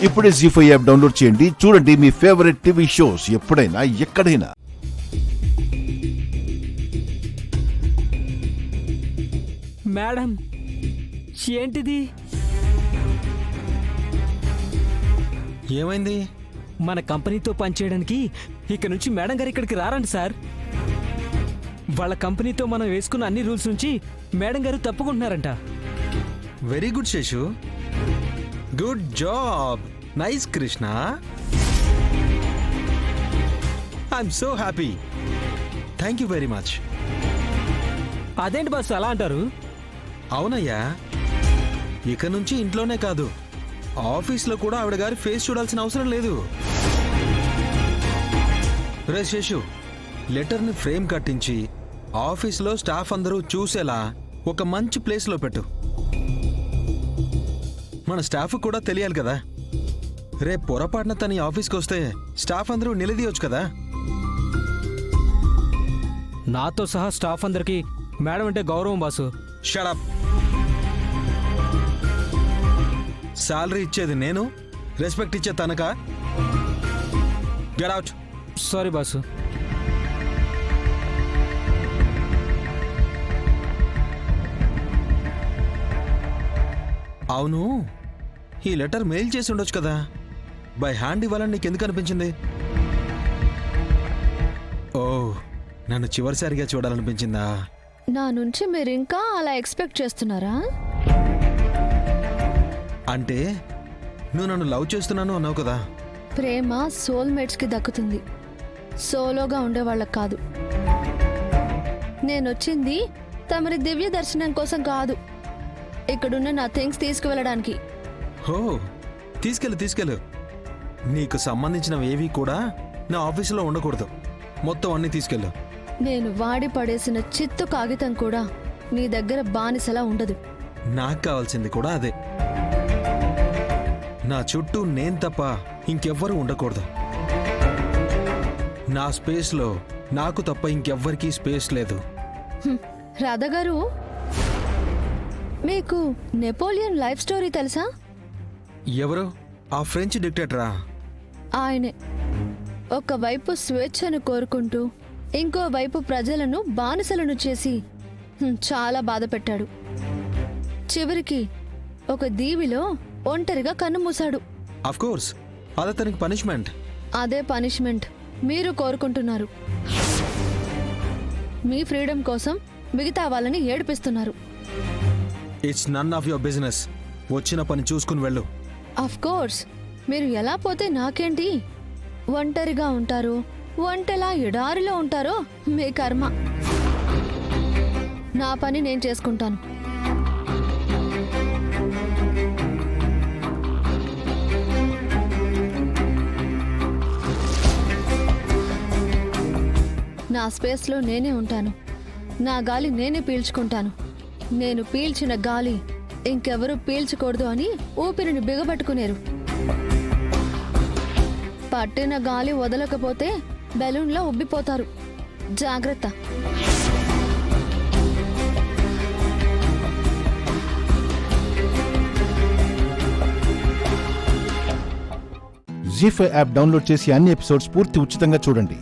ఇప్పుడే జీ5 app download చేయండి. చూడండి మీ ఫేవరెట్ టీవీ షోస్ ఎప్పుడైనా ఎక్కడైనా. మేడం, ఏంటిది? ఏమైంది? మన కంపెనీతో పనిచేయడానికి ఇక నుంచి మేడం గారు ఇక్కడికి రారండి సార్. వాళ్ళ కంపెనీతో మనం వేసుకున్న అన్ని రూల్స్ నుంచి మేడం గారు తప్పుకుంటున్నారంట. Very good Seshu, good job, nice Krishna. I'm so happy, thank you very much. అదేంటి బాస్ అలా అంటారు? అవునయ్యా, ఇక నుంచి ఇంట్లోనే కాదు ఆఫీస్లో కూడా ఆవిడ గారి ఫేస్ చూడాల్సిన అవసరం లేదు. రే శేషు, లెటర్ని ఫ్రేమ్ కట్టించి ఆఫీస్లో స్టాఫ్ అందరూ చూసేలా ఒక మంచి ప్లేస్లో పెట్టు. మన స్టాఫ్ కూడా తెలియాలి కదా. రేపు పొరపాటున తన ఆఫీస్కి వస్తే స్టాఫ్ అందరూ నిలదీయొచ్చు కదా. నాతో సహా స్టాఫ్ అందరికి మేడం అంటే గౌరవం బాసు. షడప్. శాలరీ ఇచ్చేది నేను, రెస్పెక్ట్ ఇచ్చే తనక. Get out. Sorry boss. అవును, ఈ లెటర్ మెయిల్ చేసి ఉండొచ్చు కదా. బై హ్యాండ్ ఇవ్వాలని నీకు ఎందుకు అనిపించింది? ఓ, నన్ను చివరిసారిగా చూడాలనిపించిందా? నా నుంచి మీరు ఇంకా అలా ఎక్స్పెక్ట్ చేస్తున్నారా? అంటే నువ్వు నన్ను లవ్ చేస్తున్నాను అన్నావు కదా. ప్రేమ సోల్మేట్స్కి దక్కుతుంది, సోలోగా ఉండేవాళ్ళకి కాదు. నేనొచ్చింది తమరి దివ్య దర్శనం కోసం కాదు, ఇక్కడున్న నా థింగ్స్ తీసుకువెళ్ళడానికి. హో, తీసుకెళ్ళు. నీకు సంబంధించినవి ఏవి కూడా నా ఆఫీసులో ఉండకూడదు. మొత్తం అన్నీ తీసుకెళ్ళు. నేను వాడి పడేసిన చిత్తు కాగితం కూడా నీ దగ్గర బానిసలా ఉండదు. నాకు కావాల్సింది కూడా అదే. నా చుట్టూ నేను తప్ప ఇంకెవ్వరూ ఉండకూడదు. నా స్పేస్లో నాకు తప్ప ఇంకెవ్వరికీ స్పేస్ లేదు. రాధా గారు, మీకు నెపోలియన్ లైఫ్ స్టోరీ తెలుసా? ఎవరు? ఆ ఫ్రెంచ్ డిక్టేటరా? ఆయనే. ఒకవైపు స్వేచ్ఛను కోరుకుంటూ ఇంకోవైపు ప్రజలను బానిసలను చేసి చాలా బాధ పెట్టాడు. చివరికి ఒక దీవిలో ఒంటరిగా కన్నుమూశాడు. ఆఫ్ కోర్స్, అదతనికి పనిష్మెంట్. అదే పనిష్మెంట్ మీరు కోరుకుంటున్నారు. మీ ఫ్రీడమ్ కోసం మిగతా వాళ్ళని ఏడిపిస్తున్నారు. It's none of your business. వచ్చిన పని చూసుకుని వెళ్ళు. ఆఫ్ కోర్స్, మీరు ఎలా పోతే నాకేంటి? ఒంటరిగా ఉంటారో, ఒంటెలా ఎడారిలో ఉంటారో మీ కర్మ. నా పని నేను చేసుకుంటాను. నా స్పేస్లో నేనే ఉంటాను. నా గాలి నేనే పీల్చుకుంటాను. నేను పీల్చిన గాలి ఇంకెవరూ పీల్చకూడదు అని ఊపిరిని బిగబట్టుకునేరు. పట్టిన గాలి వదలకపోతే బెలూన్లో ఉబ్బిపోతారు. జాగ్రత్త. జీ5 యాప్ డౌన్లోడ్ చేసి అన్ని ఎపిసోడ్స్ పూర్తి ఉచితంగా చూడండి.